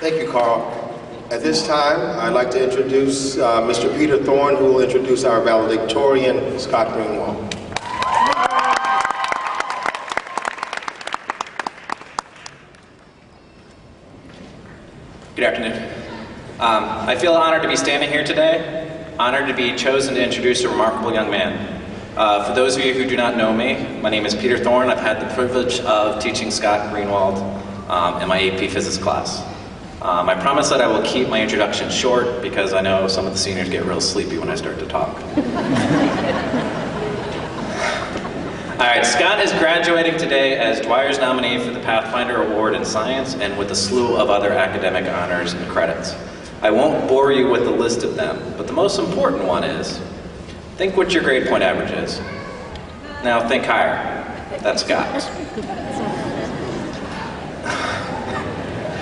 Thank you, Carl. At this time, I'd like to introduce Mr. Peter Thorne, who will introduce our valedictorian, Scott Greenwald. Good afternoon. I feel honored to be standing here today, honored to be chosen to introduce a remarkable young man. For those of you who do not know me, my name is Peter Thorne. I've had the privilege of teaching Scott Greenwald in my AP Physics class. I promise that I will keep my introduction short because I know some of the seniors get real sleepy when I start to talk. Alright, Scott is graduating today as Dwyer's nominee for the Pathfinder Award in Science and with a slew of other academic honors and credits. I won't bore you with the list of them, but the most important one is, think what your grade point average is. Now think higher. That's Scott.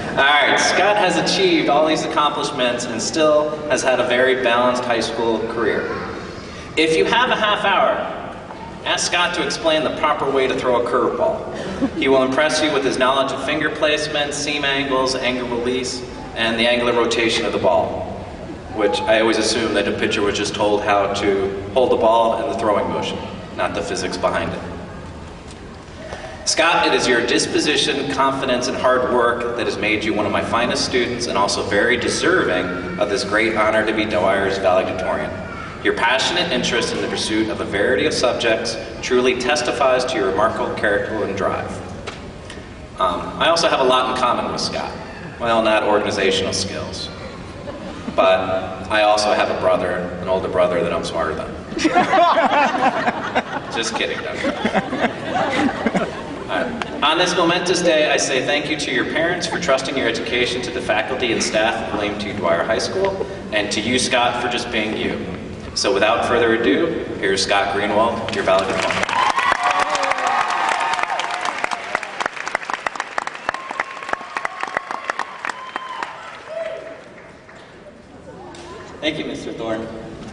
Alright, Scott has achieved all these accomplishments and still has had a very balanced high school career. If you have a half hour, ask Scott to explain the proper way to throw a curveball. He will impress you with his knowledge of finger placement, seam angles, angle release, and the angular rotation of the ball, which I always assumed that a pitcher was just told how to hold the ball and the throwing motion, not the physics behind it. Scott, it is your disposition, confidence, and hard work that has made you one of my finest students and also very deserving of this great honor to be Dwyer's valedictorian. Your passionate interest in the pursuit of a variety of subjects truly testifies to your remarkable character and drive. I also have a lot in common with Scott. Well, not organizational skills, but I also have a brother, an older brother that I'm smarter than. Just kidding, On this momentous day, I say thank you to your parents for trusting your education to the faculty and staff of William T. Dwyer High School, and to you, Scott, for just being you. So without further ado, here's Scott Greenwald, your valedictorian. Thank you, Mr. Thorne.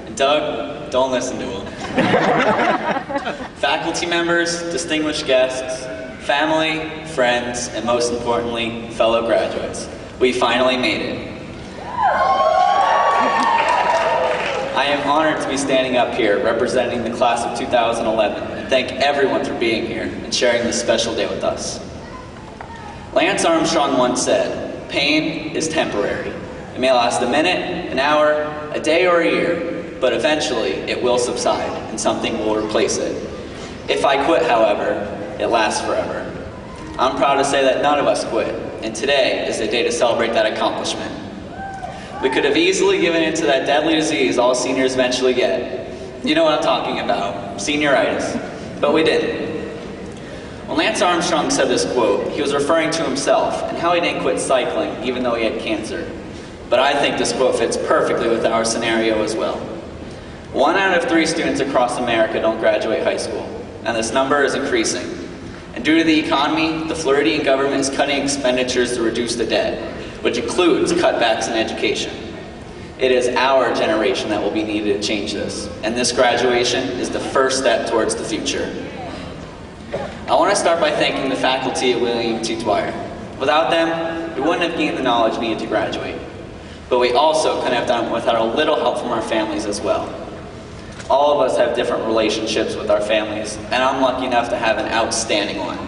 And Doug, don't listen to him. Faculty members, distinguished guests, family, friends, and most importantly, fellow graduates, we finally made it. I am honored to be standing up here representing the class of 2011 and thank everyone for being here and sharing this special day with us. Lance Armstrong once said, "Pain is temporary. It may last a minute, an hour, a day, or a year, but eventually it will subside and something will replace it. If I quit, however, it lasts forever." I'm proud to say that none of us quit, and today is the day to celebrate that accomplishment. We could have easily given in to that deadly disease all seniors eventually get. You know what I'm talking about, senioritis, but we didn't. When Lance Armstrong said this quote, he was referring to himself and how he didn't quit cycling even though he had cancer. But I think this quote fits perfectly with our scenario as well. 1 out of 3 students across America don't graduate high school, and this number is increasing. And due to the economy, the Floridian government is cutting expenditures to reduce the debt, which includes cutbacks in education. It is our generation that will be needed to change this, and this graduation is the first step towards the future. I want to start by thanking the faculty at William T. Dwyer. Without them, we wouldn't have gained the knowledge needed to graduate. But we also couldn't have done it without a little help from our families as well. All of us have different relationships with our families, and I'm lucky enough to have an outstanding one.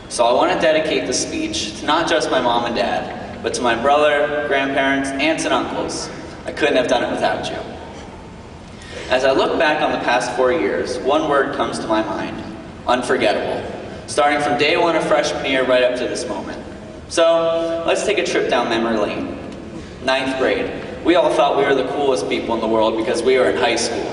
So I want to dedicate this speech to not just my mom and dad, but to my brother, grandparents, aunts, and uncles. I couldn't have done it without you. As I look back on the past 4 years, one word comes to my mind: unforgettable. Starting from day 1 of freshman year right up to this moment. So let's take a trip down memory lane. 9th grade. We all thought we were the coolest people in the world because we were in high school.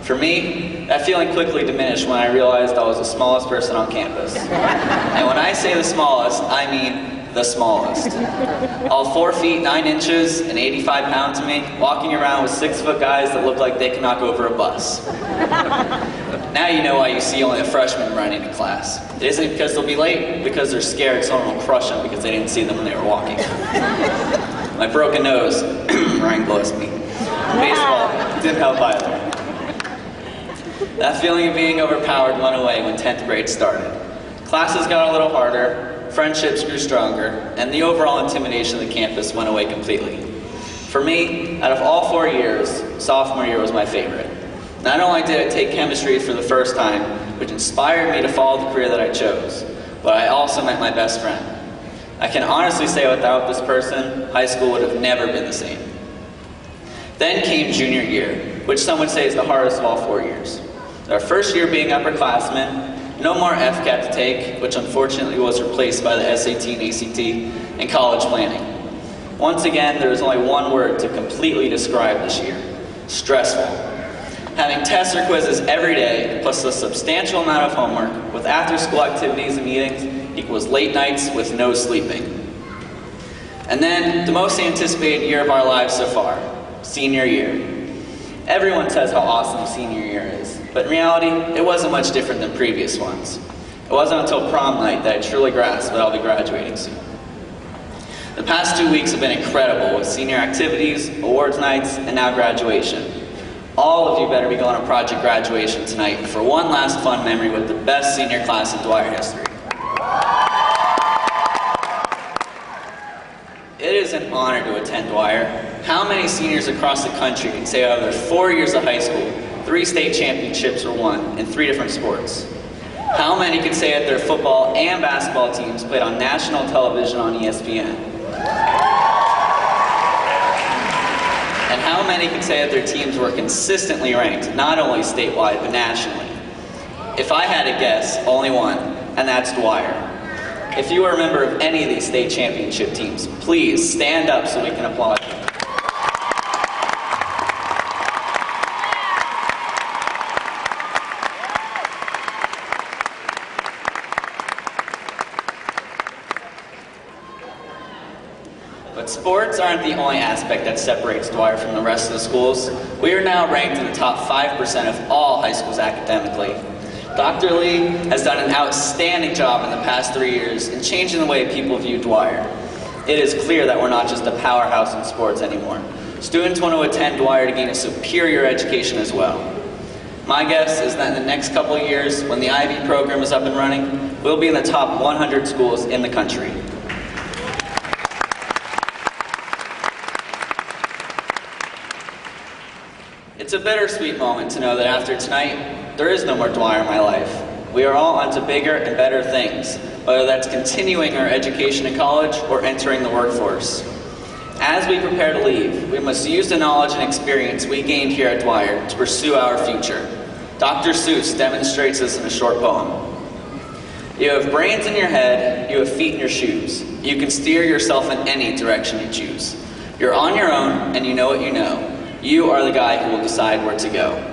For me, that feeling quickly diminished when I realized I was the smallest person on campus. And when I say the smallest, I mean the smallest. All 4 feet 9 inches and 85 pounds of me, walking around with 6-foot guys that look like they can knock over a bus. Now you know why you see only a freshman running to class. It isn't because they'll be late, because they're scared someone will crush them because they didn't see them when they were walking. My broken nose, Ryan Gillespie. Baseball didn't help either. That feeling of being overpowered went away when 10th grade started. Classes got a little harder, friendships grew stronger, and the overall intimidation of the campus went away completely. For me, out of all 4 years, sophomore year was my favorite. Not only did I take chemistry for the first time, which inspired me to follow the career that I chose, but I also met my best friend. I can honestly say without this person, high school would have never been the same. Then came junior year, which some would say is the hardest of all 4 years. Our first year being upperclassmen, no more FCAT to take, which unfortunately was replaced by the SAT and ACT, and college planning. Once again, there is only one word to completely describe this year: stressful. Having tests or quizzes every day, plus a substantial amount of homework, with after-school activities and meetings, equals late nights with no sleeping. And then, the most anticipated year of our lives so far, senior year. Everyone says how awesome senior year is, but in reality, it wasn't much different than previous ones. It wasn't until prom night that I truly grasped that I'll be graduating soon. The past 2 weeks have been incredible with senior activities, awards nights, and now graduation. All of you better be going to Project Graduation tonight for one last fun memory with the best senior class in Dwyer history. It is an honor to attend Dwyer. How many seniors across the country can say out of their 4 years of high school, 3 state championships were won in 3 different sports? How many can say that their football and basketball teams played on national television on ESPN? And how many can say that their teams were consistently ranked, not only statewide, but nationally? If I had to guess, only one, and that's Dwyer. If you are a member of any of these state championship teams, please stand up so we can applaud you. But sports aren't the only aspect that separates Dwyer from the rest of the schools. We are now ranked in the top 5% of all high schools academically. Dr. Lee has done an outstanding job in the past 3 years in changing the way people view Dwyer. It is clear that we're not just a powerhouse in sports anymore. Students want to attend Dwyer to gain a superior education as well. My guess is that in the next couple of years, when the IB program is up and running, we'll be in the top 100 schools in the country. It's a bittersweet moment to know that after tonight, there is no more Dwyer in my life. We are all onto bigger and better things, whether that's continuing our education in college or entering the workforce. As we prepare to leave, we must use the knowledge and experience we gained here at Dwyer to pursue our future. Dr. Seuss demonstrates this in a short poem. You have brains in your head, you have feet in your shoes. You can steer yourself in any direction you choose. You're on your own, and you know what you know. You are the guy who will decide where to go.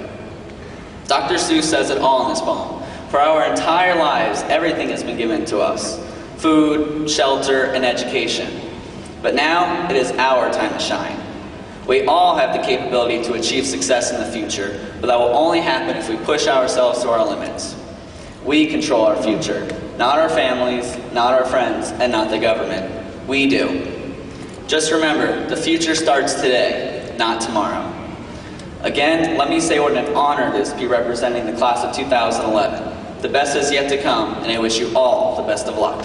Dr. Seuss says it all in this poem. For our entire lives, everything has been given to us. Food, shelter, and education. But now, it is our time to shine. We all have the capability to achieve success in the future, but that will only happen if we push ourselves to our limits. We control our future, not our families, not our friends, and not the government. We do. Just remember, the future starts today, not tomorrow. Again, let me say what an honor it is to be representing the class of 2011. The best is yet to come, and I wish you all the best of luck.